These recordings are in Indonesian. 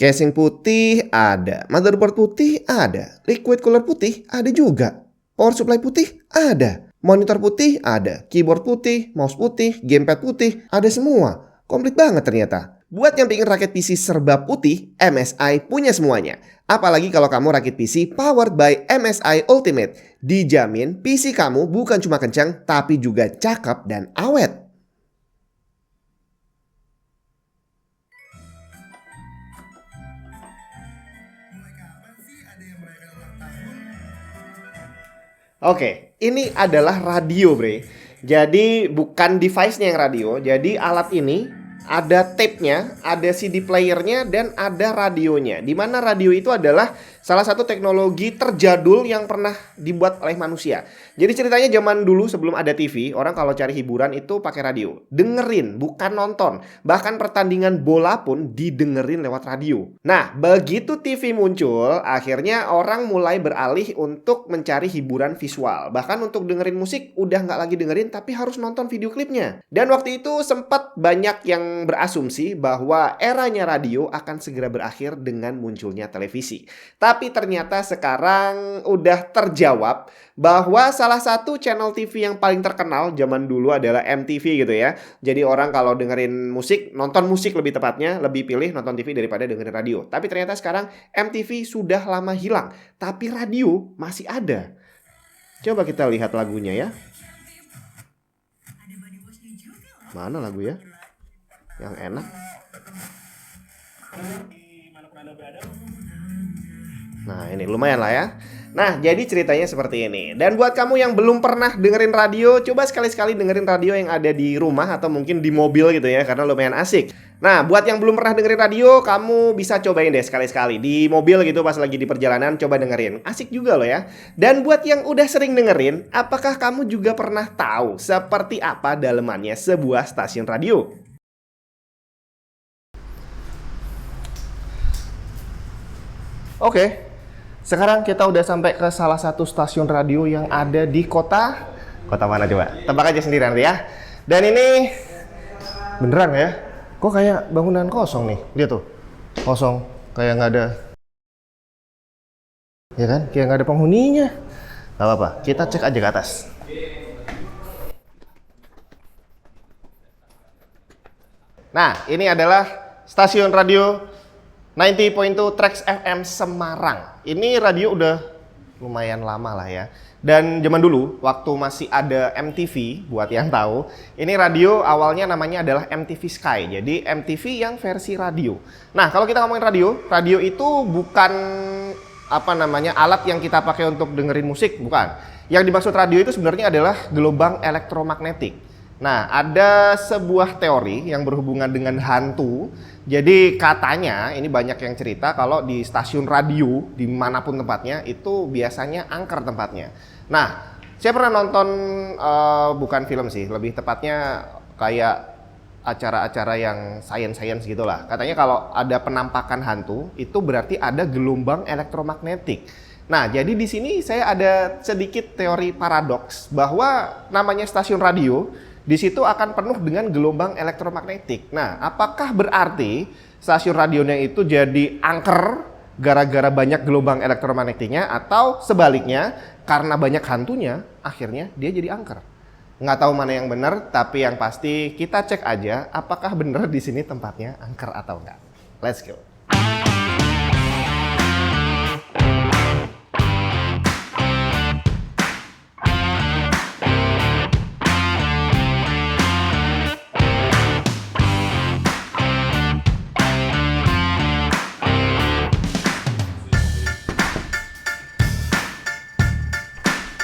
Casing putih ada, motherboard putih ada, liquid cooler putih ada juga, power supply putih ada, monitor putih ada, keyboard putih, mouse putih, gamepad putih, ada semua. Komplit banget ternyata. Buat yang pengen rakit PC serba putih, MSI punya semuanya. Apalagi kalau kamu rakit PC powered by MSI Ultimate. Dijamin PC kamu bukan cuma kencang, tapi juga cakep dan awet. Oke, ini adalah radio, Bre. Jadi bukan device-nya yang radio. Jadi alat ini ada tape-nya, ada CD player-nya, dan ada radionya. Di mana radio itu adalah salah satu teknologi terjadul yang pernah dibuat oleh manusia. Jadi ceritanya zaman dulu sebelum ada TV, orang kalau cari hiburan itu pakai radio. Dengerin, bukan nonton. Bahkan pertandingan bola pun didengerin lewat radio. Nah, begitu TV muncul, akhirnya orang mulai beralih untuk mencari hiburan visual. Bahkan untuk dengerin musik udah nggak lagi dengerin, tapi harus nonton video klipnya. Dan waktu itu sempat banyak yang berasumsi bahwa eranya radio akan segera berakhir dengan munculnya televisi. Tapi ternyata sekarang udah terjawab bahwa salah satu channel TV yang paling terkenal zaman dulu adalah MTV gitu ya. Jadi orang kalau dengerin musik, nonton musik lebih tepatnya, lebih pilih nonton TV daripada dengerin radio. Tapi ternyata sekarang MTV sudah lama hilang, tapi radio masih ada. Coba kita lihat lagunya ya. Mana lagu ya? Yang enak. Nah, ini lumayan lah ya. Nah, jadi ceritanya seperti ini. Dan buat kamu yang belum pernah dengerin radio, coba sekali-sekali dengerin radio yang ada di rumah atau mungkin di mobil gitu ya, karena lumayan asik. Nah, buat yang belum pernah dengerin radio, kamu bisa cobain deh sekali-sekali. Di mobil gitu pas lagi di perjalanan, coba dengerin. Asik juga loh ya. Dan buat yang udah sering dengerin, apakah kamu juga pernah tahu seperti apa dalemannya sebuah stasiun radio? Oke. Sekarang kita udah sampai ke salah satu stasiun radio yang ada di kota mana coba? Tebak aja sendiri nanti ya. Dan ini beneran ya? Kok kayak bangunan kosong nih? Lihat tuh, kosong, kayak nggak ada, ya kan? Kayak nggak ada penghuninya. Gak apa-apa, kita cek aja ke atas. Nah, ini adalah stasiun radio 90.2 Trax FM Semarang. Ini radio udah lumayan lama lah ya. Dan zaman dulu, waktu masih ada MTV, buat yang tahu, ini radio awalnya namanya adalah MTV Sky. Jadi MTV yang versi radio. Nah, kalau kita ngomongin radio, radio itu bukan alat yang kita pakai untuk dengerin musik, bukan. Yang dimaksud radio itu sebenarnya adalah gelombang elektromagnetik. Nah, ada sebuah teori yang berhubungan dengan hantu. Jadi katanya, ini banyak yang cerita kalau di stasiun radio, dimanapun tempatnya, itu biasanya angker tempatnya. Nah, saya pernah nonton, bukan film sih, lebih tepatnya kayak acara-acara yang science gitu lah. Katanya kalau ada penampakan hantu, itu berarti ada gelombang elektromagnetik. Nah, jadi di sini saya ada sedikit teori paradoks bahwa namanya stasiun radio, di situ akan penuh dengan gelombang elektromagnetik. Nah, apakah berarti stasiun radionya itu jadi angker gara-gara banyak gelombang elektromagnetiknya, atau sebaliknya karena banyak hantunya akhirnya dia jadi angker? Nggak tahu mana yang benar, tapi yang pasti kita cek aja apakah benar di sini tempatnya angker atau enggak. Let's go.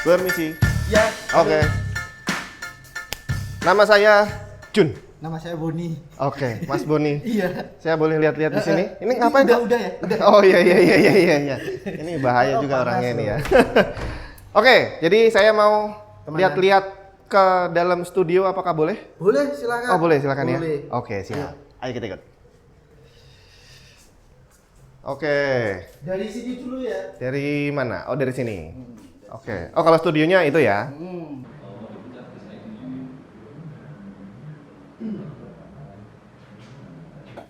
Permisi. Ya. Oke. Nama saya Jun. Nama saya Boni. Oke, Mas Boni. Iya. Saya boleh lihat-lihat di sini? Ini ngapain? Udah ya. Udah. Oh iya. Ini bahaya juga orangnya ini ya. Oke, jadi saya mau lihat-lihat ke dalam studio, apakah boleh? Boleh, silakan. Oh, boleh, silakan ya. Boleh. Oke, siap. Ayo kita ikut. Oke. Dari sini dulu ya. Dari mana? Oh, dari sini. Oke. Oh, kalau studionya itu ya.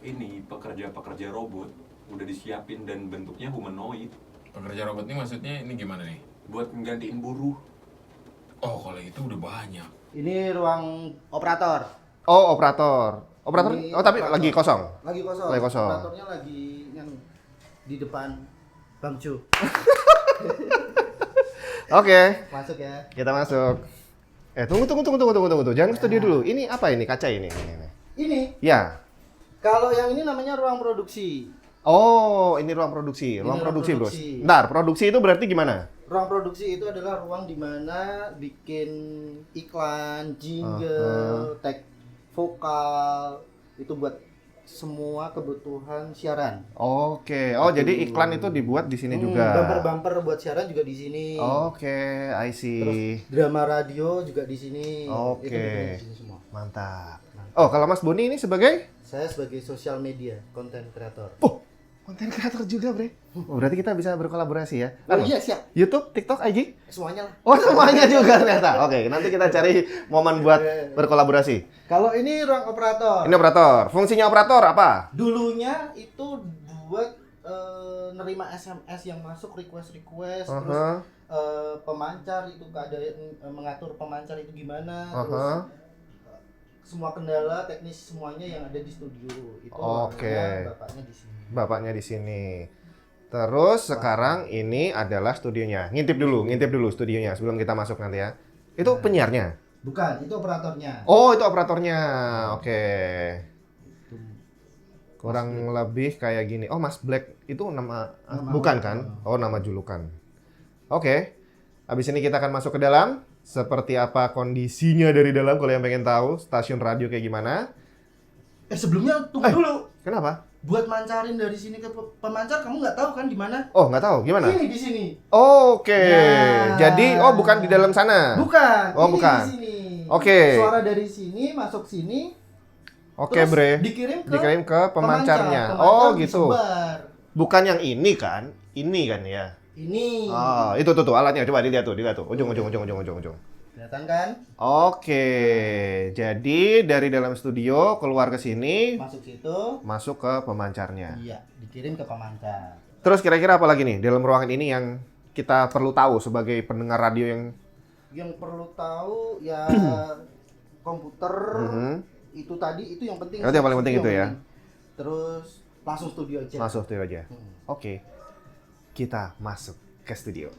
Ini pekerja-pekerja robot udah disiapin dan bentuknya humanoid. Pekerja robot ini maksudnya ini gimana nih? Buat nggantiin buruh. Oh, kalau itu udah banyak. Ini ruang operator. Oh, operator. Operator? Ini Oh, tapi operator. lagi kosong. Lagi kosong. Lagi kosong. Operatornya lagi yang di depan Bang Ju. Oke, Masuk ya. kita masuk. Tunggu. Jangan ke studio dulu. Ini apa ini? Kaca ini. Ini, Ya. kalau yang ini namanya ruang produksi. Oh, ini ruang produksi. Ruang Ini ruang produksi, Bos. produksi. Bentar, produksi itu berarti gimana? Ruang produksi itu adalah ruang di mana bikin iklan, jingle, tag vokal, itu buat semua kebutuhan siaran. Oke. Oh, jadi iklan itu dibuat di sini juga. Bumper-bumper buat siaran juga di sini. Oke, I see. Terus drama radio juga di sini. Oke. Itu dibikin di sini semua. Mantap. Oh, kalau Mas Boni ini sebagai Saya sebagai social media content creator. konten kreator juga, Bre. Oh, berarti kita bisa berkolaborasi ya. Oh iya, siap. YouTube, TikTok, IG? Semuanya lah. Oh, semuanya juga ternyata. Oke, nanti kita cari momen buat berkolaborasi. Kalau ini ruang operator. Ini operator. Fungsinya operator apa? Dulunya itu buat nerima SMS yang masuk, request terus pemancar itu keadaan mengatur pemancar itu gimana, terus semua kendala teknis semuanya yang ada di studio itu Oke. bapaknya di sini. Bapaknya di sini. Terus sekarang ini adalah studionya. Ngintip dulu studionya sebelum kita masuk nanti ya. Itu penyiarnya. Bukan, itu operatornya. Oh, itu operatornya. Oke. Kurang lebih kayak gini. Oh, Mas Black itu nama bukan kan? Oh, nama julukan. Oke. Habis ini kita akan masuk ke dalam. Seperti apa kondisinya dari dalam kalau yang pengen tahu stasiun radio kayak gimana. Sebelumnya tunggu dulu. Kenapa? Buat mancarin dari sini ke pemancar kamu nggak tahu kan di mana? Oh, nggak tahu. Gimana? Ini di sini. Oke. Nah. Jadi, bukan di dalam sana. Bukan. Oh, ini bukan. Di sini. Oke. Suara dari sini masuk sini. Oke, terus Bre. Dikirim ke pemancarnya. pemancar Oh, gitu. disebar. Bukan yang ini kan? Ini kan ya. Ini. Oh, itu tuh alatnya. Coba dilihat tuh. Ujung. Kelihatan kan? Oke. Jadi dari dalam studio keluar ke sini, Masuk situ. masuk ke pemancarnya. Iya, dikirim ke pemancar. Terus kira-kira apa lagi nih dalam ruangan ini yang kita perlu tahu sebagai pendengar radio Yang perlu tahu ya komputer. Itu tadi itu yang penting. Itu yang paling penting itu ya. Terus langsung studio aja. masuk studio aja. Oke. Kita masuk ke studio.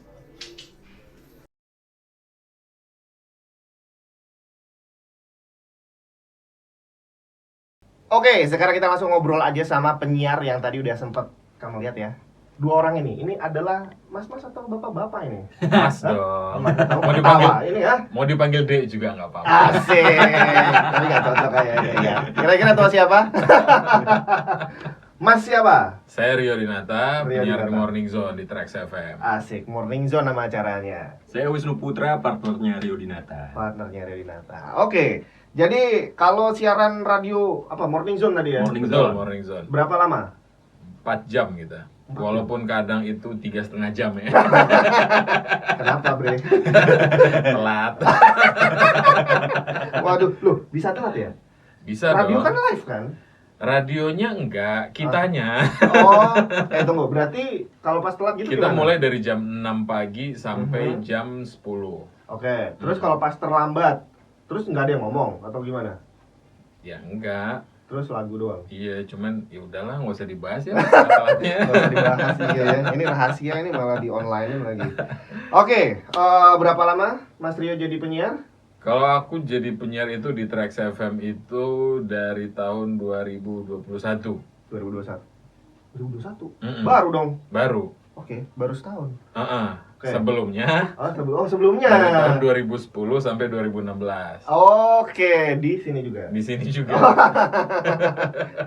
Oke, sekarang kita langsung ngobrol aja sama penyiar yang tadi udah sempet kamu lihat ya. Dua orang ini adalah mas-mas atau bapak-bapak ini? Mas dong. Mau dipanggil ini ya? Mau dipanggil Dek juga nggak apa-apa. Asik. Tapi nggak cocok kayaknya ya. Kira-kira tua siapa? Mas siapa? Saya Rio Dinata, Rio penyiar di Dinata. Morning Zone di Trax FM. Asik, Morning Zone nama acaranya. Saya Wisnu Putra, partnernya Rio Dinata. Partnernya Renata. Oke, jadi kalau siaran radio apa Morning Zone tadi ya? Morning Betul, Zone. Morning Zone. Berapa lama? 4 jam kita. Walaupun kadang itu 3,5 jam ya. Kenapa, Bre? Telat. Waduh, loh, bisa telat ya? Bisa Radio dong. kan live kan? Radionya enggak, kitanya. Oh, tunggu, berarti kalau pas telat gitu Kita gimana? mulai dari jam 6 pagi sampai jam 10. Oke, terus kalau pas terlambat, terus nggak ada yang ngomong atau gimana? Ya enggak. Terus lagu doang? Iya, cuman ya udahlah nggak usah dibahas ya masalahnya. Nggak usah dibahas ya. Ini rahasia, ini malah di online lagi. Oke, berapa lama Mas Rio jadi penyiar? Kalau aku jadi penyiar itu di Trax FM itu dari tahun 2021. 2021. 2021? Mm-mm. Baru dong? Baru. Oke, baru setahun. Oke. Oke. Sebelumnya Sebelumnya. dari tahun 2010 sampai 2016. Oke, di sini juga. Di sini juga.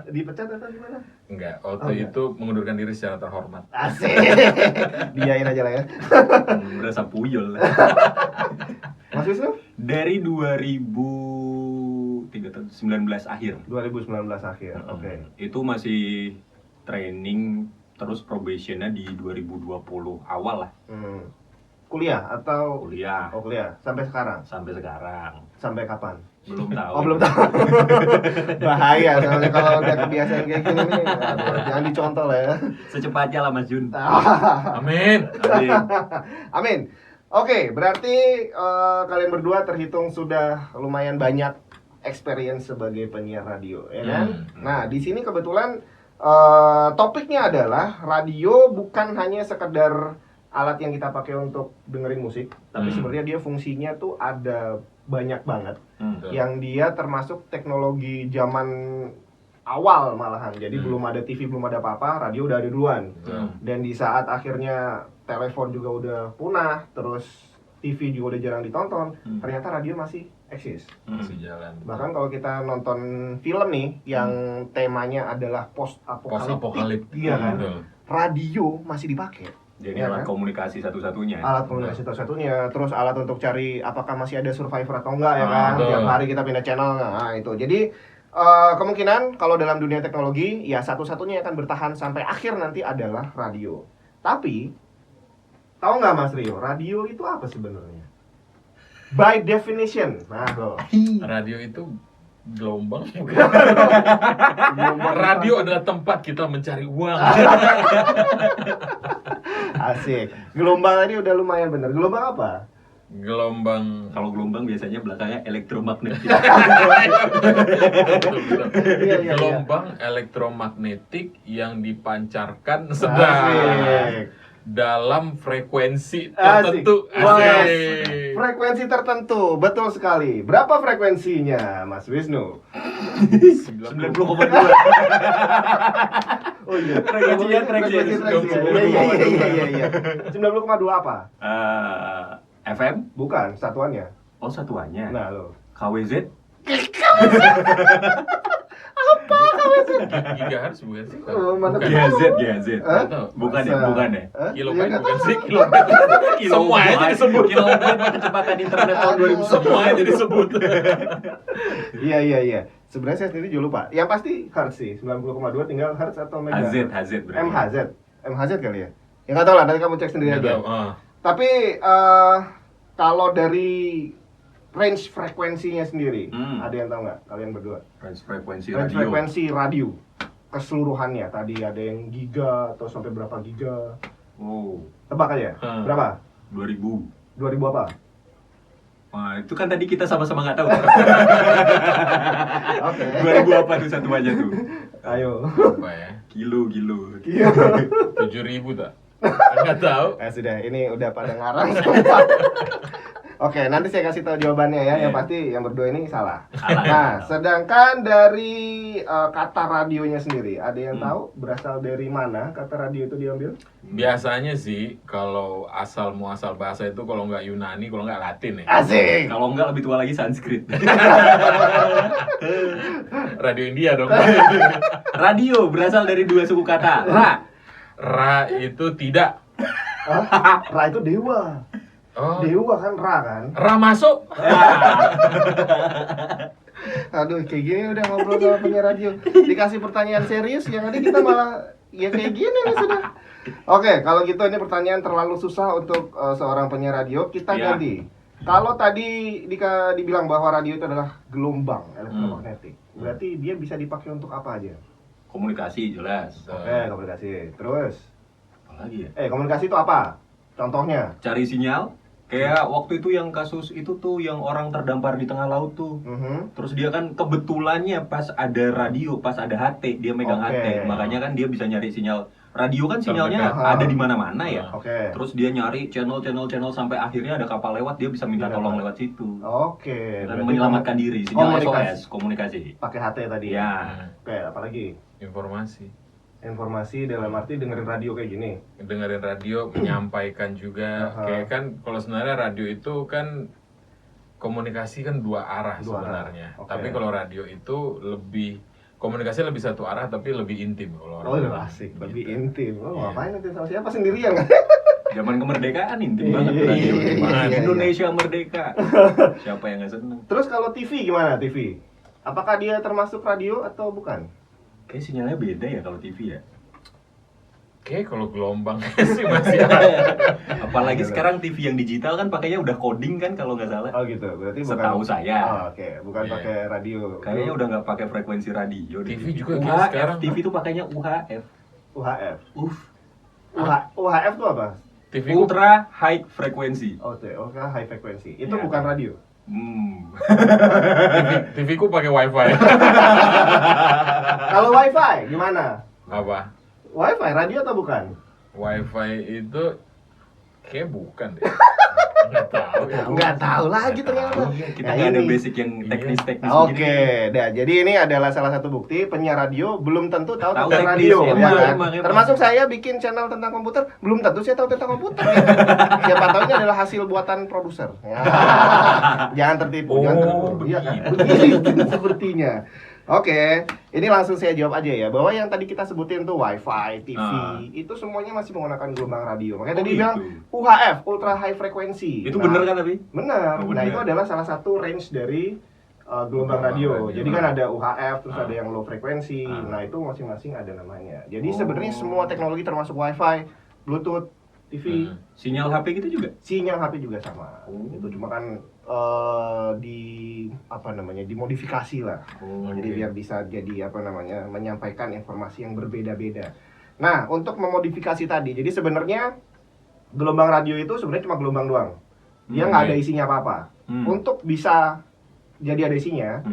Dipecat atau gimana? Enggak, waktu itu mengundurkan diri secara terhormat. Asik. Diain aja lah ya. Berasa puyol. Mas Wisnu? Dari 2019 akhir. 2019 akhir. Oke. Itu masih training terus probationnya di 2020 awal lah. Kuliah atau Kuliah kuliah sampai sekarang? sampai sekarang. Sampai kapan? Belum tahu. Oh, belum tahu. Bahaya soalnya kalau udah kebiasaan kayak gini nih. Aduh, jangan dicontoh lah ya. Secepatnya lah Mas Jun. Amin. Amin. Amin. Oke, berarti kalian berdua terhitung sudah lumayan banyak experience sebagai penyiar radio, ya kan? Nah, di sini kebetulan topiknya adalah radio bukan hanya sekedar alat yang kita pakai untuk dengerin musik, tapi sebenarnya dia fungsinya tuh ada banyak banget. Yang dia termasuk teknologi zaman awal malahan. Jadi belum ada TV, belum ada apa-apa, radio udah ada duluan. Dan di saat akhirnya telepon juga udah punah, terus TV juga udah jarang ditonton, ternyata radio masih eksis. Masih jalan. Bahkan kalau kita nonton film nih yang temanya adalah post Post-apokalip. iya kan? Betul. Radio masih dipakai. Jadi Ya alat kan? komunikasi satu-satunya. Alat komunikasi satu-satunya, terus alat untuk cari apakah masih ada survivor atau enggak ya kan? betul. Tiap hari kita pindah channel, nah itu. Jadi kemungkinan kalau dalam dunia teknologi ya satu-satunya yang akan bertahan sampai akhir nanti adalah radio. Tapi tahu nggak Mas Rio, radio itu apa sebenarnya? By definition, nah tuh. Radio itu gelombang. Gelombang Radio adalah tempat kita mencari uang. Asik. Gelombang tadi udah lumayan bener. Gelombang apa? Gelombang. Kalau gelombang biasanya belakangnya elektromagnetik. Iya, iya. Gelombang elektromagnetik yang dipancarkan sedang Asik. dalam frekuensi Asik. tertentu. Wah, Asik. frekuensi tertentu, betul sekali. Berapa frekuensinya, Mas Wisnu? 90,2. Oh iya. Frekuensinya, Frekuensi. frekuensi. Iya. 90,2 apa? FM? Bukan, satuannya. Oh, satuannya. Nah, lo. KWZ? Gigahertz bukan sih? Oh, mana Bukan. GZ, GZ. Hah? Bukan ya, Masa? bukan ya. Hah? Kilobyte Iya, bukan sih? Kilobyte. Semua aja disebut. Kilobyte kecepatan internet tahun 2010. Semua aja disebut. Iya. Sebenarnya saya sendiri juga lupa. Yang pasti hertz sih, 90,2 tinggal hertz atau megahertz. HZ berarti. MHz kali ya. Ya nggak tahu lah, nanti kamu cek sendiri Nggak aja. tahu, ah. Tapi kalau dari range frekuensinya sendiri, ada yang tahu nggak kalian berdua? Frekuensi Range radio. frekuensi radio keseluruhannya. Tadi ada yang giga atau sampai berapa giga? Oh, Tebak aja. Berapa? 2000. 2000 apa? Wah, itu kan tadi kita sama-sama nggak tahu. Oke. 2000 apa tuh satu aja tuh? Ayo. Apa ya? Kilo. 7.000 tak? Enggak tahu. Sudah, ini udah pada ngarang semua. Oke, nanti saya kasih tahu jawabannya ya. Yang pasti yang berdua ini salah. Nah, sedangkan dari kata radionya sendiri, ada yang tahu berasal dari mana kata radio itu diambil? Biasanya sih kalau asal muasal bahasa itu kalau nggak Yunani, kalau nggak Latin ya. Asik. Kalau enggak lebih tua lagi Sanskrit. Radio India dong. Radio berasal dari dua suku kata. Ra itu tidak. Hah? Ra itu dewa. Oh. Dewa kan Ra kan? Ra masuk. Aduh, kayak gini udah ngobrol sama penyiar radio. Dikasih pertanyaan serius, yang ada kita malah ya kayak gini nih sudah. Oke, kalau gitu ini pertanyaan terlalu susah untuk seorang penyiar radio. Kita Iya. ganti. Kalau tadi dibilang bahwa radio itu adalah gelombang elektromagnetik, berarti dia bisa dipakai untuk apa aja? Komunikasi jelas. Oke, komunikasi. Terus, Apalagi ya? komunikasi itu apa? Contohnya? Cari sinyal. Kayak waktu itu yang kasus itu tuh yang orang terdampar di tengah laut tuh. Terus dia kan kebetulannya pas ada radio, pas ada HT, dia megang Oke. HT. Makanya kan dia bisa nyari sinyal. Radio kan sinyalnya Terdekat. ada di mana-mana ya. Oke. Terus dia nyari channel sampai akhirnya ada kapal lewat, dia bisa minta Iya, tolong dapat. lewat situ. Oke. Dan berarti menyelamatkan diri, sinyal komunikasi. SOS, komunikasi. Pakai HT tadi. Ya. Oke, apalagi? Informasi. Informasi dalam arti dengerin radio kayak gini. Dengerin radio, menyampaikan juga. Aha. Kayak kan kalau sebenarnya radio itu kan komunikasi kan dua arah Dua arah. sebenarnya. Oke. Tapi kalau radio itu lebih komunikasi lebih satu arah tapi lebih intim kalau Oh, radio. udah asik, lebih Gitu. intim. Oh, Iya. ngapain nanti sama siapa sendirian kan? Zaman kemerdekaan intim Iya, banget iya, radio. iya, iya. Indonesia merdeka. Siapa yang nggak seneng? Terus kalau TV gimana TV? Apakah dia termasuk radio atau bukan? Kayak sinyalnya beda ya kalau TV ya. Oke, kalau gelombang sih masih ada. Apalagi sekarang TV yang digital kan pakainya udah coding kan kalau nggak salah. Oh gitu, berarti bukan. Setahu saya. Oh, oke, bukan Iya. pakai radio. Kayaknya udah nggak pakai frekuensi radio. di TV juga kayak UHF, sekarang. TV itu pakainya UHF. UHF. UF. UHF itu apa? TV ku Ultra High Frequency. Oh, high frequency. Itu Iya. bukan radio. TV ku pakai wifi. Kalau WiFi gimana? Apa? WiFi radio atau bukan? Wifi itu kayak bukan deh. Nggak tahu ya. Nggak tahu lagi ternyata. Kita Nah, nggak ada ini. basic yang teknis-teknis Oke, dah. Jadi ini adalah salah satu bukti penyiar radio belum tentu tahu Tahu tentang teknis, radio, ya emang, kan? emang. Termasuk saya bikin channel tentang komputer, belum tentu saya tahu tentang komputer. Siapa tahu ini adalah hasil buatan produser. Ya. Jangan tertipu, jangan tertipu. Iya kan? Begitu sepertinya. Oke, ini langsung saya jawab aja ya, bahwa yang tadi kita sebutin tuh WiFi, TV, itu semuanya masih menggunakan gelombang radio. Makanya tadi gitu. bilang UHF, Ultra High Frequency. Itu Nah, bener kan tapi? Benar. Oh, Nah, benar. itu adalah salah satu range dari gelombang Gelombang radio. radio. Jadi kan ada UHF, terus Ah. ada yang low frequency. Ah. Nah, itu masing-masing ada namanya. Jadi Oh. sebenarnya semua teknologi termasuk WiFi, Bluetooth, TV, Sinyal HP gitu juga? sinyal HP juga sama. Oh. Itu cuma kan dimodifikasi lah. Oh, Jadi biar bisa jadi menyampaikan informasi yang berbeda-beda. Nah, untuk memodifikasi tadi, jadi sebenarnya gelombang radio itu sebenarnya cuma gelombang doang. Dia nggak ada isinya apa-apa. Untuk bisa jadi ada isinya,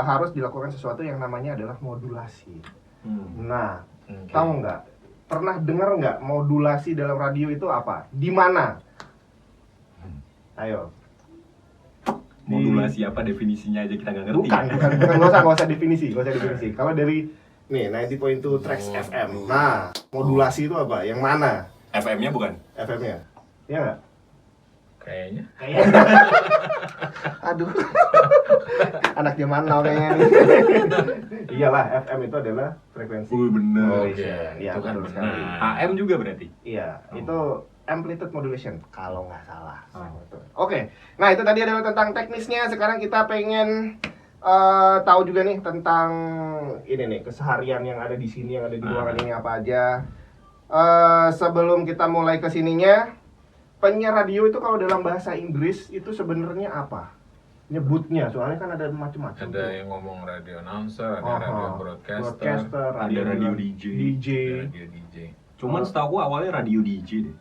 harus dilakukan sesuatu yang namanya adalah modulasi. Nah, Oke. tahu nggak? Pernah dengar nggak modulasi dalam radio itu apa? Di mana? Ayo. Modulasi apa definisinya aja kita nggak ngerti. Bukan, nggak usah definisi. Kalau dari nih 90.2 Tracks FM. Nah, modulasi itu apa? Yang mana? FM-nya bukan? FM-nya? Iya nggak? Kayaknya. Aduh. Anak zaman now kayaknya nih. Iyalah, FM itu adalah frekuensi. Bener. Modulation. Oke, Iya, itu kan betul sekali. benar. AM juga berarti? Iya, itu amplitude modulation kalau nggak salah. Oh. Betul. Oke, nah itu tadi adalah tentang teknisnya. Sekarang kita pengen tahu juga nih tentang ini nih keseharian yang ada di sini, yang ada di ruangan ini apa aja. Sebelum kita mulai ke sininya, penyiar radio itu kalau dalam bahasa Inggris itu sebenarnya apa? Nyebutnya, soalnya kan ada macam-macam. Ada tuh. yang ngomong radio announcer, ada Aha. radio broadcaster, Broadcaster, ada radio DJ. radio DJ. Cuman setahu gua awalnya radio DJ deh.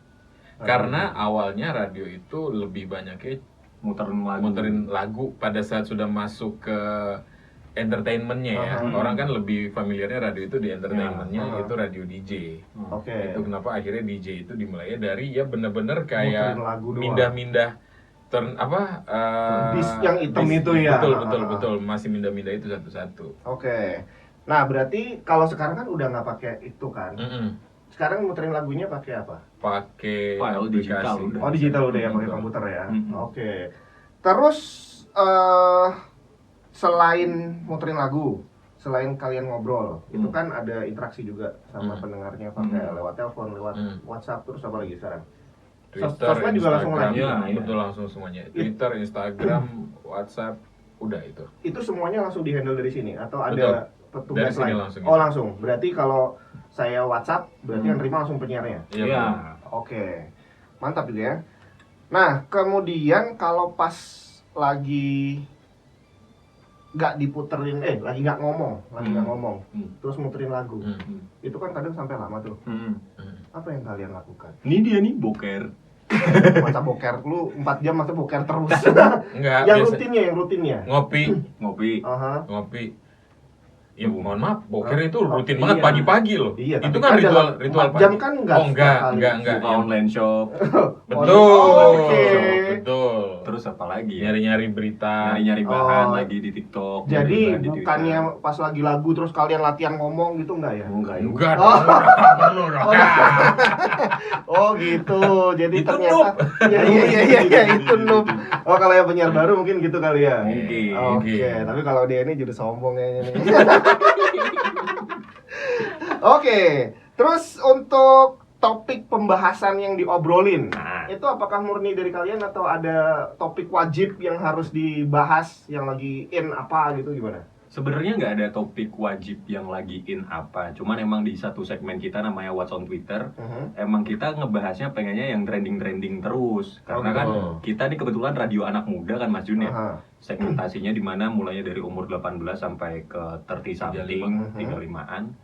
Karena awalnya radio itu lebih banyaknya Muterin lagu. lagu pada saat sudah masuk ke entertainmentnya ya. Aha. Orang kan lebih familiarnya radio itu di entertainmentnya, Ya, aha. itu radio DJ. Oke. Itu kenapa akhirnya DJ itu dimulai dari ya bener-bener kayak Muterin lagu doang. mindah-mindah Disc yang hitam disc. itu ya. Betul masih mindah-mindah itu satu-satu. Oke. Nah, berarti kalau sekarang kan udah nggak pakai itu kan. Mm-mm. Sekarang muterin lagunya pakai apa? Pakai File digital aplikasi. udah. Oh, digital udah ya, pakai Betul. komputer ya. Mm-mm. Oke. Terus selain muterin lagu, selain kalian ngobrol, itu kan ada interaksi juga sama pendengarnya pakai lewat telepon, lewat WhatsApp, terus apa lagi sekarang? Twitter, Sosmed juga langsung Instagram, lagi. ya, Iya. betul langsung semuanya. Twitter, Instagram, WhatsApp, udah itu. Itu semuanya langsung dihandle dari sini atau ada Betul. petugas Dari sini lain? langsung, Oh, ya. langsung. Berarti kalau saya WhatsApp, berarti yang terima langsung penyiarnya. Iya. Iya. betul. Oke, mantap juga ya. Nah, kemudian kalau pas lagi nggak diputerin, lagi nggak ngomong, terus muterin lagu, itu kan kadang sampai lama tuh. Apa yang kalian lakukan? Ini dia nih boker. Masa boker lu 4 jam masa boker terus? Enggak, yang biasa. rutinnya. Ngopi. Aha. Ya mohon maaf, boker itu rutin Iya. banget pagi-pagi loh. Iya, Itu tapi kan kan dalam ritual 4 jam pagi. kan enggak Oh, enggak. Buka Yang- online shop. Betul. Oke. Betul. Terus apa lagi ya? Nyari-nyari berita. Nyari-nyari bahan Oh. lagi di TikTok. Jadi nyari bahan di bukannya pas lagi lagu terus kalian latihan ngomong gitu enggak ya? Twitter. Enggak ya? Enggak Oh. dong, enggak perlu dong. Oh gitu, jadi Itu ternyata iya itu noob. Oh kalau yang penyiar baru mungkin gitu kali ya. Mungkin. Oke, tapi kalau dia ini jadi sombong kayaknya nih. Oke, terus untuk topik pembahasan yang diobrolin, Nah. itu apakah murni dari kalian atau ada topik wajib yang harus dibahas yang lagi in apa gitu gimana? Sebenarnya nggak ada topik wajib yang lagi in apa, cuman emang di satu segmen kita namanya What's on Twitter, emang kita ngebahasnya pengennya yang trending-trending terus, karena kan kita nih kebetulan radio anak muda kan Mas Jun ya, segmentasinya dimana mulainya dari umur 18 sampai ke 30 something, 35-an,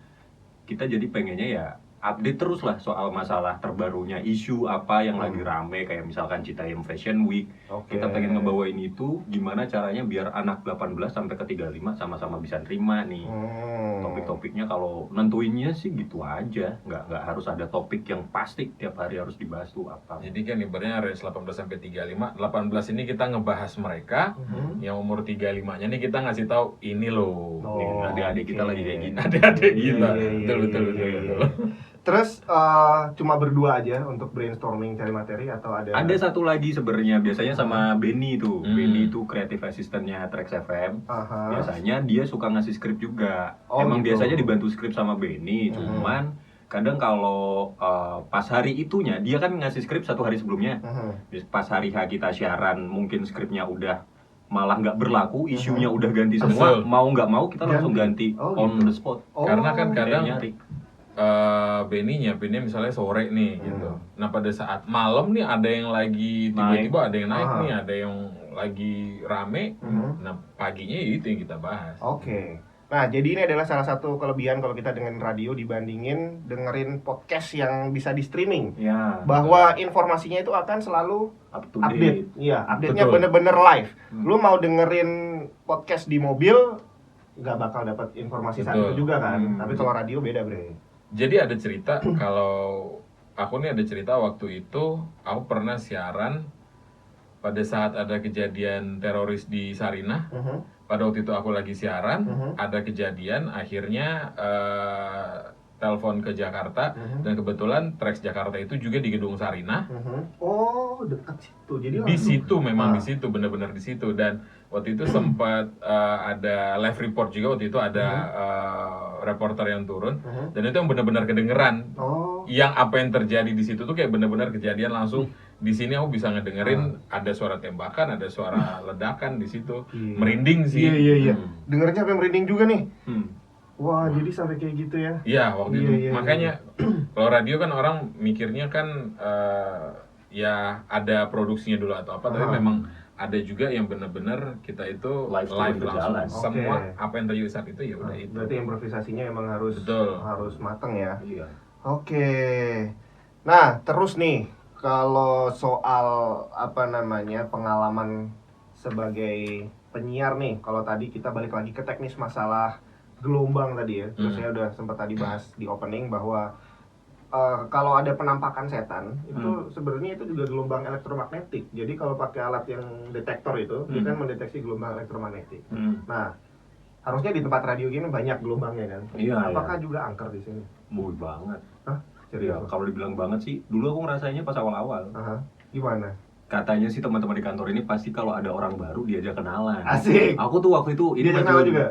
kita jadi pengennya ya update terus lah soal masalah terbarunya, isu apa yang lagi rame, kayak misalkan Citayam Fashion Week. Kita pengen ngebawain itu gimana caranya biar anak 18 sampai ke 35 sama-sama bisa terima nih. Topik-topiknya kalau nentuinnya sih gitu aja, nggak harus ada topik yang pasti tiap hari harus dibahas tuh apa. Jadi kan ibaratnya range 18 sampai 35, 18 ini kita ngebahas mereka, yang umur 35-nya nih kita ngasih tahu ini loh. Nih, adik-adik kita lagi kayak gini. Adik-adik kita. Iya, Betul. Terus cuma berdua aja untuk brainstorming cari materi atau ada? Ada satu lagi sebenarnya, biasanya sama Benny tuh. Benny itu creative assistant-nya Trax FM. Biasanya dia suka ngasih skrip juga. Emang gitu. biasanya dibantu skrip sama Benny, cuman kadang kalau pas hari itunya dia kan ngasih skrip satu hari sebelumnya. Pas hari H kita siaran mungkin skripnya udah malah nggak berlaku, isunya udah ganti semua. Mau nggak mau kita langsung ganti on the spot. Karena kan kadang nyari. Benny nyiapinnya misalnya sore nih gitu. Nah pada saat malam nih ada yang lagi tiba-tiba ada yang naik nih, ada yang lagi rame. Nah paginya itu yang kita bahas. Nah jadi ini adalah salah satu kelebihan kalau kita dengerin radio dibandingin dengerin podcast yang bisa di streaming. Ya, Bahwa informasinya itu akan selalu up to update. date. Iya, update-nya Betul. bener-bener live. Lu mau dengerin podcast di mobil nggak bakal dapat informasi saat Betul. itu juga kan. Tapi kalau radio beda, Bre. Jadi ada cerita kalau aku nih ada cerita waktu itu aku pernah siaran pada saat ada kejadian teroris di Sarinah. Pada waktu itu aku lagi siaran, ada kejadian, akhirnya telepon ke Jakarta, dan kebetulan Trax Jakarta itu juga di gedung Sarinah. Oh, dekat situ. Jadi Di situ memang di situ, benar-benar di situ. Dan waktu itu sempat ada live report juga, waktu itu ada reporter yang turun, dan itu yang benar-benar kedengeran. Yang apa yang terjadi di situ tuh kayak benar-benar kejadian langsung. Di sini aku bisa ngedengerin ada suara tembakan, ada suara ledakan di situ. Merinding sih. Iya. Dengernya sampai merinding juga nih. Wah, jadi sampai kayak gitu ya. Iya, waktu itu. Makanya kalau radio kan orang mikirnya kan ya ada produksinya dulu atau apa, tapi memang ada juga yang benar-benar kita itu live langsung. Semua apa yang terjadi saat itu ya udah itu. Berarti improvisasinya emang harus Betul. harus mateng ya. Iya. Nah, terus nih kalau soal apa namanya pengalaman sebagai penyiar nih, kalau tadi kita balik lagi ke teknis masalah gelombang tadi ya. Terus saya udah sempat tadi bahas di opening bahwa kalau ada penampakan setan itu sebenarnya itu juga gelombang elektromagnetik. Jadi kalau pakai alat yang detektor itu dia kan mendeteksi gelombang elektromagnetik. Nah, harusnya di tempat radio gini banyak gelombangnya kan. Iya. Apakah juga angker di sini? Muy banget. Hah? Ya, Serius? kalau dibilang banget sih, dulu aku ngerasainnya pas awal-awal. Gimana? Katanya sih teman-teman di kantor ini pasti kalau ada orang baru diajak kenalan. Asik. Aku tuh waktu itu Diajak kenalan juga?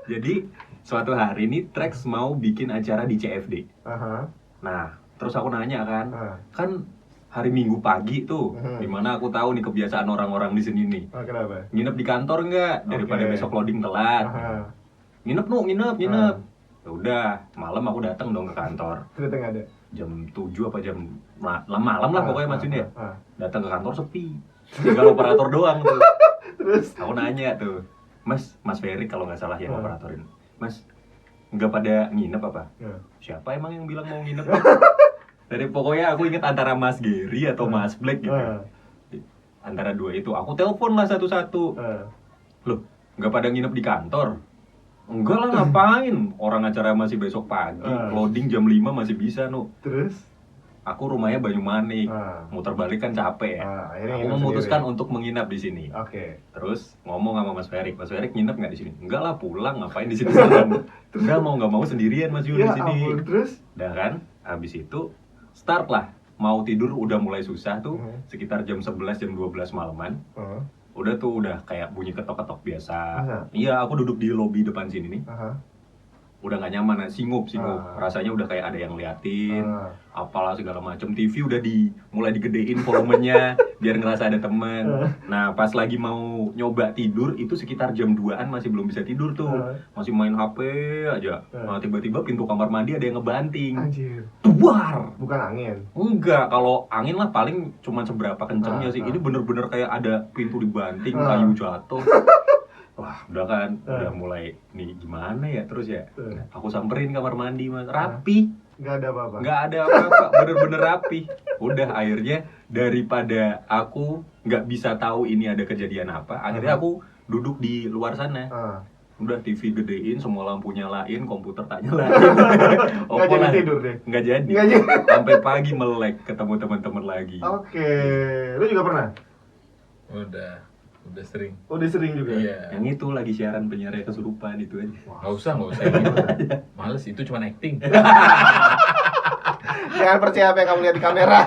Jadi suatu hari ini Trax mau bikin acara di CFD. Nah, terus aku nanya kan, kan hari Minggu pagi tuh, dimana aku tahu nih kebiasaan orang-orang di sini nih. Kenapa? Nginep di kantor nggak? Daripada besok loading telat. Nginep. Ya udah, malam aku datang dong ke kantor. Ternyata nggak ada. Jam 7 apa jam malam lah pokoknya Mas Jun ya. Datang ke kantor sepi. Tinggal operator doang tuh. Terus Aku nanya tuh, Mas Ferry kalau nggak salah yang operatorin. Mas, nggak pada nginep apa? Siapa emang yang bilang mau nginep? Dari pokoknya aku inget antara Mas Gary atau Mas Black gitu. Antara dua itu, aku telepon lah satu-satu. Loh, nggak pada nginep di kantor? Enggak lah, ngapain? Orang acara masih besok pagi, loading jam 5 masih bisa, no. Terus? Aku rumahnya Banyumanik, muter balik kan capek ya. Aku memutuskan untuk menginap di sini. Terus ngomong sama Mas Ferry nginep nggak di sini? Enggak lah, pulang, ngapain di sini? Enggak, mau nggak mau sendirian Mas Yul di sini. Terus? Dah kan, habis itu start lah. Mau tidur udah mulai susah tuh, sekitar jam 11 jam 12 malaman. Udah tuh udah kayak bunyi ketok-ketok biasa. Iya, aku duduk di lobi depan sini nih. udah nggak nyaman, singup rasanya udah kayak ada yang liatin, apalah segala macam. TV udah mulai digedein volumenya biar ngerasa ada temen. Nah pas lagi mau nyoba tidur itu sekitar jam 2-an masih belum bisa tidur tuh, masih main HP aja. Nah tiba-tiba pintu kamar mandi ada yang ngebanting. Anjir. Duar. Bukan angin. Enggak, kalau angin lah paling cuma seberapa kencengnya sih. Ini bener-bener kayak ada pintu dibanting, kayu jatuh. Wah, udah kan, udah mulai nih gimana ya terus ya. Aku samperin kamar mandi Mas, rapi. Nggak ada apa-apa. Nggak ada apa-apa, bener-bener rapi. Udah akhirnya daripada aku nggak bisa tahu ini ada kejadian apa, akhirnya aku duduk di luar sana. Udah TV gedein, semua lampu nyalain, komputer tak nyalain. Nggak jadi tidur deh. Nggak jadi. Sampai pagi melek ketemu teman-teman lagi. Oke, lu juga pernah? Udah sering. Udah sering juga? Iya. Yang itu lagi siaran penyiarnya kesurupan itu aja. Nggak usah gitu. Males, itu cuma acting. Jangan percaya apa yang kamu lihat di kamera.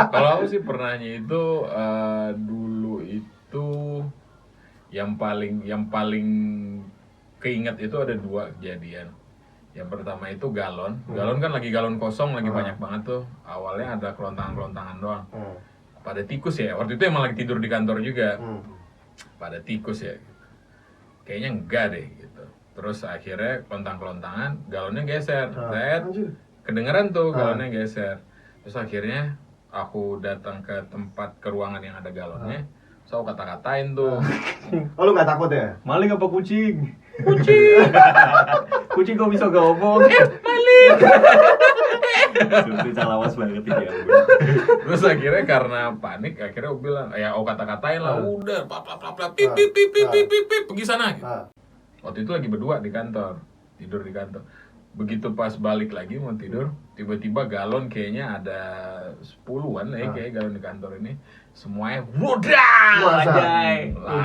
Kalau aku sih pernahnya itu dulu itu yang paling keinget itu ada 2 kejadian. Yang pertama itu galon. Galon kan lagi galon kosong, lagi banyak banget tuh. Awalnya ada kelontangan-kelontangan doang. Pada tikus ya. Waktu itu emang lagi tidur di kantor juga. Pada tikus ya. Kayaknya enggak deh gitu. Terus akhirnya kelontangan-kelontangan, galonnya geser. Kedengeran tuh galonnya geser. Terus akhirnya aku datang ke ruangan yang ada galonnya. So aku kata-katain tuh. Oh lu nggak takut ya? Maling apa kucing? Kucing kok bisa ngomong? Maling. Itu calawas banget ya. Terus akhirnya karena panik, akhirnya aku bilang, ya aku kata-katain lah, udah, pip, pergi sana. Gitu. Waktu itu lagi berdua di kantor, tidur di kantor. Begitu pas balik lagi mau tidur, tiba-tiba galon kayaknya ada 10-an lah kayak galon di kantor ini. Semuanya wudang,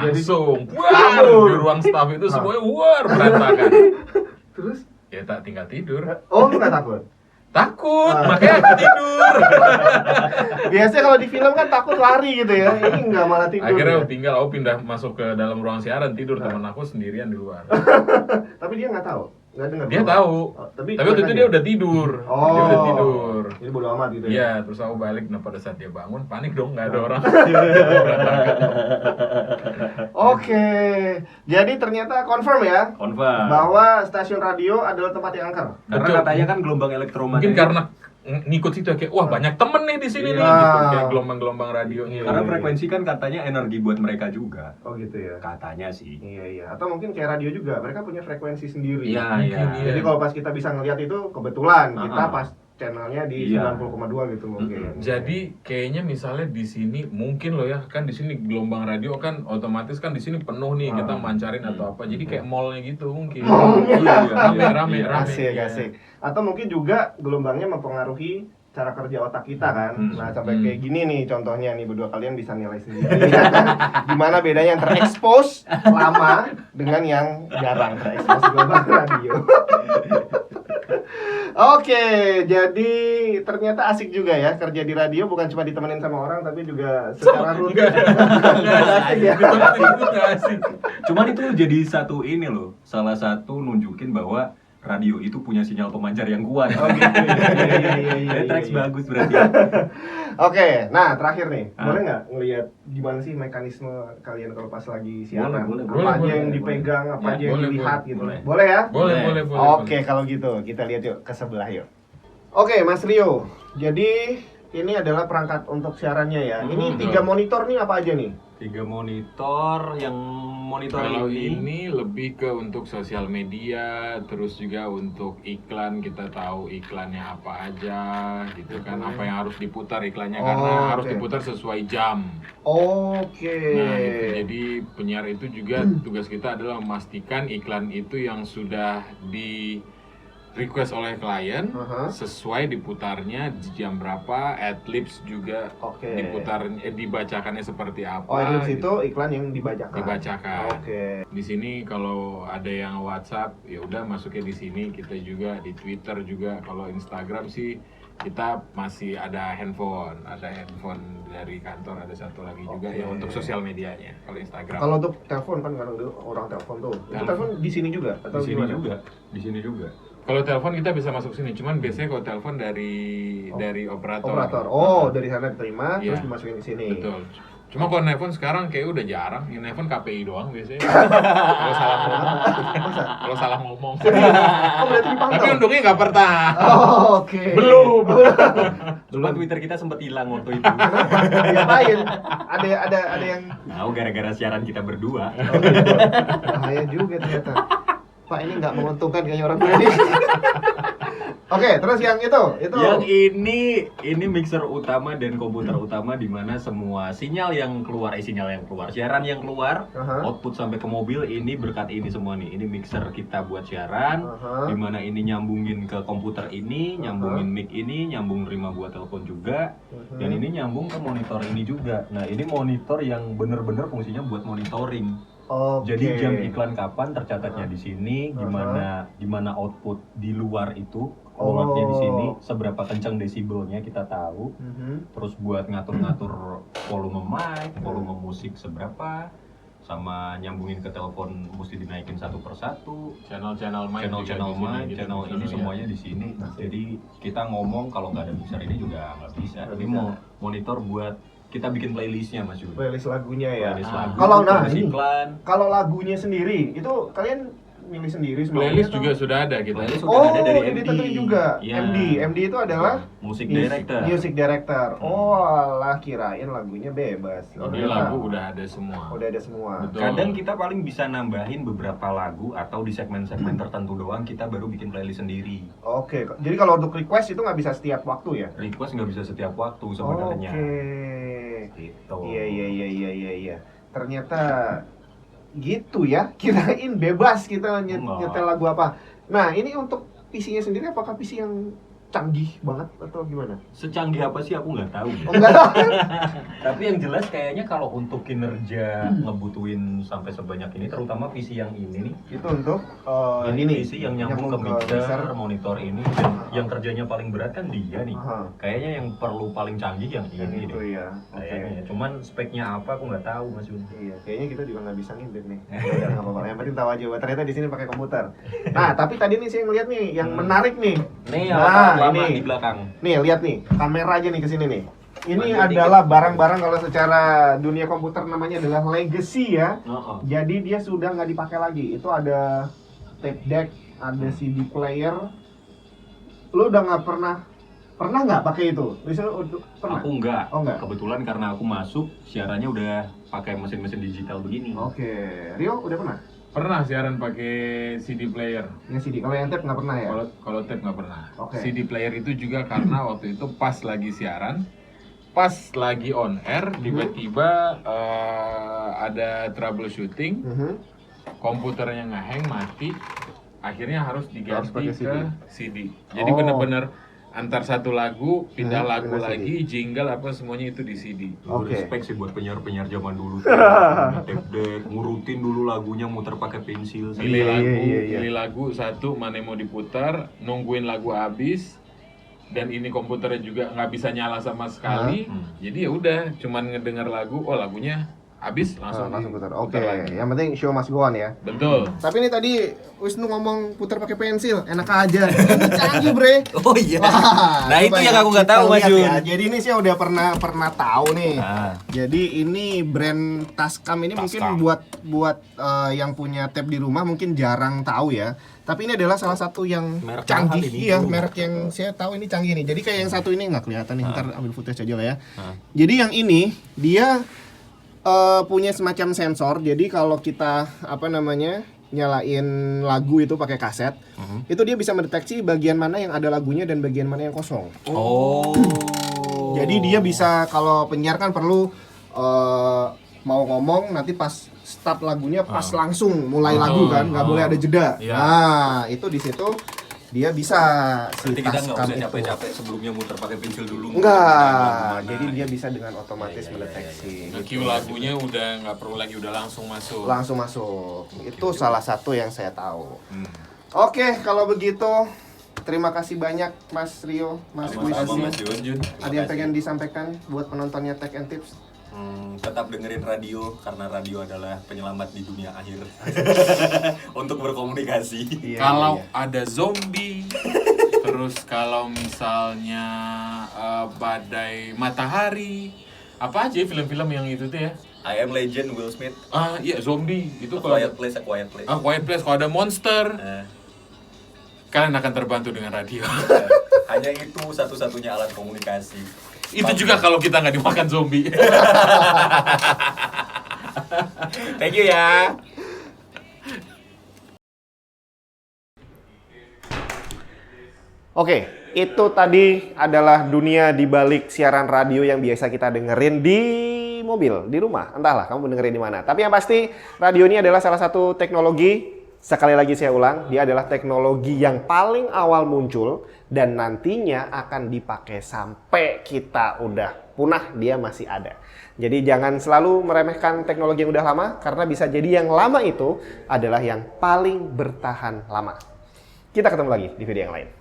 langsung di ruang staff itu semuanya berantakan. Terus? Ya tak tinggal tidur. Oh lu nggak takut? Takut, makanya aku tidur. Biasanya kalau di film kan takut lari gitu ya, ini nggak malah tidur. Akhirnya ya? aku tinggal, aku pindah masuk ke dalam ruang siaran tidur, teman aku sendirian di luar. Tapi dia nggak tahu, nggak dengar. Dia tahu, tapi waktu itu dia udah tidur. Dia udah tidur. Jadi bodo amat gitu ya? Iya, terus aku balik, nah pada saat dia bangun, panik dong, nggak ada orang. Oke, jadi ternyata confirm ya? Confirm. Bahwa stasiun radio adalah tempat yang angker. Karena Betul. katanya kan gelombang elektromagnetik. Mungkin karena ngikut situ kayak, wah banyak temen nih di sini nih, Iya. gitu. Kayak gelombang-gelombang radionya. Karena frekuensi kan katanya energi buat mereka juga. Oh gitu ya? Katanya sih. Iya. Atau mungkin kayak radio juga, mereka punya frekuensi sendiri. Iya. Jadi kalau pas kita bisa ngeliat itu, kebetulan kita pas channelnya di 90,2 gitu mungkin. Jadi kayaknya misalnya di sini mungkin loh ya, kan di sini gelombang radio kan otomatis kan di sini penuh nih, kita mancarin atau apa. Jadi kayak mallnya gitu mungkin. Rame. Asik. Atau mungkin juga gelombangnya mempengaruhi cara kerja otak kita kan. Nah sampai kayak gini nih contohnya nih, berdua kalian bisa nilai sendiri. Gimana bedanya yang terekspos lama dengan yang jarang terekspos gelombang radio. Oke, jadi ternyata asik juga ya kerja di radio, bukan cuma ditemenin sama orang tapi juga secara rutin. Asik ya. Asik. Cuman itu jadi salah satu nunjukin bahwa radio itu punya sinyal pemancar yang kuat. Oh gitu. Iya. Tracks bagus berarti. Oke, nah terakhir nih, boleh nggak ngelihat gimana sih mekanisme kalian kalau pas lagi siaran? Apa aja yang dipegang, apa aja yang dilihat gitu? Boleh ya? Boleh. Oke, kalau gitu kita lihat yuk ke sebelah yuk. Oke, Mas Rio. Jadi ini adalah perangkat untuk siarannya ya. Ini 3 monitor nih apa aja nih? 3 monitor, yang monitor Kalau ini ini lebih ke untuk sosial media, terus juga untuk iklan, kita tahu iklannya apa aja gitu kan, apa yang harus diputar iklannya, karena harus diputar sesuai jam. Oke. Nah itu, jadi penyiar itu juga tugas kita adalah memastikan iklan itu yang sudah di request oleh klien sesuai diputarnya di jam berapa, adlibs juga dibacakannya seperti apa. Oh, adlibs itu iklan yang dibacakan. Oke. Di sini kalau ada yang WhatsApp ya udah masuknya di sini, kita juga di Twitter juga. Kalau Instagram sih kita masih ada handphone dari kantor, ada satu lagi juga yang untuk sosial medianya. Kalau Instagram. Kalau untuk telepon kan kadang orang telepon tuh. Itu telepon di sini juga atau Di sini gimana? juga, di sini juga. Kalau telepon kita bisa masuk sini, cuman biasanya kalau telepon dari operator. Operator. Oh, dari sana diterima Iya. terus dimasukin ke sini. Betul. Cuma kalau nelfon sekarang kayak udah jarang, yang nelfon KPI doang biasanya. Kalau salah ngomong. Kalau salah ngomong. Oh, berarti dipantau. Tapi untungnya nggak pernah. Oh, oke. Belum. Cuma Twitter kita sempat hilang waktu itu. Diapain? Ada yang Tahu gara-gara siaran kita berdua. bahaya juga ternyata. Pak, ini nggak menguntungkan kayaknya orang tua ini. Oke, terus yang itu. Yang ini mixer utama dan komputer utama di mana semua sinyal yang keluar, siaran yang keluar, output sampai ke mobil ini berkat ini semua nih. Ini mixer kita buat siaran, di mana ini nyambungin ke komputer ini, nyambungin mic ini, nyambung nerima buat telepon juga, dan ini nyambung ke monitor ini juga. Nah, ini monitor yang bener-bener fungsinya buat monitoring. Oke. Jadi jam iklan kapan tercatatnya di sini, gimana output di luar itu keluarnya di sini, seberapa kencang desibelnya kita tahu. Terus buat ngatur-ngatur volume mic, volume musik seberapa, sama nyambungin ke telepon mesti dinaikin satu persatu. Channel mic, Channel mic, channel ini semuanya di sini. Jadi kita ngomong kalau nggak ada mixer ini juga nggak bisa. Ini mau monitor buat kita bikin playlistnya Mas Yudi. Playlist lagunya ya. Playlist lagu, Kalau playlist iklan. Kalau lagunya sendiri itu kalian milih sendiri semuanya? Playlist atau- juga sudah ada gitu. Playlist sudah ada dari ini MD. ditentuin juga. Iya. MD itu adalah Music director. Music director. Oh, alah kirain lagunya bebas. Oh, Ini ternyata lagu udah ada semua. udah ada semua. Betul. Kadang kita paling bisa nambahin beberapa lagu atau di segmen-segmen tertentu doang kita baru bikin playlist sendiri. Oke, jadi kalau untuk request itu nggak bisa setiap waktu ya? Request nggak bisa setiap waktu sebenarnya. Oke. Gitu. Iya. Ternyata gitu ya. Kirain bebas kita Enggak. nyetel lagu apa. Nah, ini untuk PC-nya sendiri apakah PC yang canggih banget atau gimana? Secanggih apa sih aku nggak tahu. Oh, enggak. Tapi yang jelas kayaknya kalau untuk kinerja ngebutuhin sampai sebanyak ini, terutama PC yang ini nih. Itu untuk Ini PC yang nyambung ke mixer, mixer. monitor ini, dan yang kerjanya paling berat kan dia nih. Aha. Kayaknya yang perlu paling canggih yang Yang ini itu deh. ya. Oke. Kayaknya ya. Cuman speknya apa aku nggak tahu Mas Yun. Iya, kayaknya kita juga nggak bisa ngintip nih. Udah nggak apa-apa. Yang penting tahu aja. Wah, ternyata di sini pakai komputer. Nah, tapi tadi nih saya ngeliat nih yang menarik nih. Nih Nah, lama ini. di belakang. Nih, lihat nih. Kamera aja nih ke sini nih. Ini Maju adalah barang-barang kalau secara dunia komputer namanya adalah legacy ya. Oh. Jadi dia sudah nggak dipakai lagi. Itu ada tape deck, ada CD player. Lu udah nggak pernah nggak pakai itu? Pernah? Aku enggak. Oh, enggak? Kebetulan karena aku masuk siarannya udah pakai mesin-mesin digital begini. Oke. Rio udah pernah? Pernah siaran pakai CD player. Yang CD. Kalau yang tape nggak pernah ya? Kalau tape nggak pernah. Oke. CD player itu juga karena waktu itu pas lagi siaran, pas lagi on air, tiba-tiba ada troubleshooting, komputernya ngehang mati, akhirnya harus diganti pakai CD. ke CD. Jadi Oh. bener-bener antar satu lagu pindah lagu pindah CD. lagi, jingle apa semuanya itu di CD. Oke. Respect sih buat penyiar-penyiar zaman dulu tuh. Tape deck, ngurutin dulu lagunya, muter pakai pensil. Pilih Iya, lagu, iya. pilih lagu satu mana yang mau diputar, nungguin lagu habis, dan ini komputernya juga nggak bisa nyala sama sekali. Jadi ya udah, cuman ngedenger lagu, oh lagunya habis langsung putar. diputar Oke, lagi. yang penting show must go on ya. Betul. Tapi ini tadi Wisnu ngomong putar pakai pensil, enak aja. Ini canggih, Bre. Oh iya. Wah, Nah, itu coba yang ya, aku nggak kita tahu, Mas lihat Yun. ya. Jadi ini sih udah pernah tahu nih. Nah, Jadi ini brand Tascam ini mungkin buat yang punya tab di rumah mungkin jarang tahu ya. Tapi ini adalah salah satu yang Merek canggih, mahal ini, iya, bro. merek yang saya tahu ini canggih nih. Jadi kayak yang satu ini nggak kelihatan nih, ntar ambil footage aja lah ya. Jadi yang ini dia punya semacam sensor. Jadi kalau kita nyalain lagu itu pakai kaset, itu dia bisa mendeteksi bagian mana yang ada lagunya dan bagian mana yang kosong. Oh. Jadi dia bisa, kalau penyiar kan perlu mau ngomong nanti pas start lagunya pas langsung mulai lagu kan, nggak boleh ada jeda. Iya. Nah itu di situ dia bisa si berarti kita nggak Tascam usah itu. capek-capek sebelumnya muter pakai pensil dulu. Enggak, jadi dia bisa dengan otomatis mendeteksi. Nge-cue lagunya udah nggak perlu lagi, udah langsung masuk. Langsung masuk. Itu salah satu yang saya tahu. Oke, kalau begitu Terima kasih banyak Mas Rio, Mas Sama-sama, Wisnu. Mas Yun. Ada yang pengen disampaikan buat penontonnya Tech and Tips? Tetap dengerin radio karena radio adalah penyelamat di dunia akhir untuk berkomunikasi. Kalau ada zombie, terus kalau misalnya badai matahari, apa aja film-film yang itu tuh ya? I Am Legend, Will Smith. Iya zombie itu A kalau Quiet Place, A Quiet Place. Quiet Place, kalau ada monster, Nah, kalian akan terbantu dengan radio. hanya itu satu-satunya alat komunikasi. Itu juga kalau kita nggak dimakan zombie. Thank you ya. Oke, itu tadi adalah dunia di balik siaran radio yang biasa kita dengerin di mobil, di rumah, entahlah kamu dengerin di mana. Tapi yang pasti radio ini adalah salah satu teknologi, sekali lagi saya ulang, dia adalah teknologi yang paling awal muncul dan nantinya akan dipakai sampai kita udah punah, dia masih ada. Jadi jangan selalu meremehkan teknologi yang udah lama, karena bisa jadi yang lama itu adalah yang paling bertahan lama. Kita ketemu lagi di video yang lain.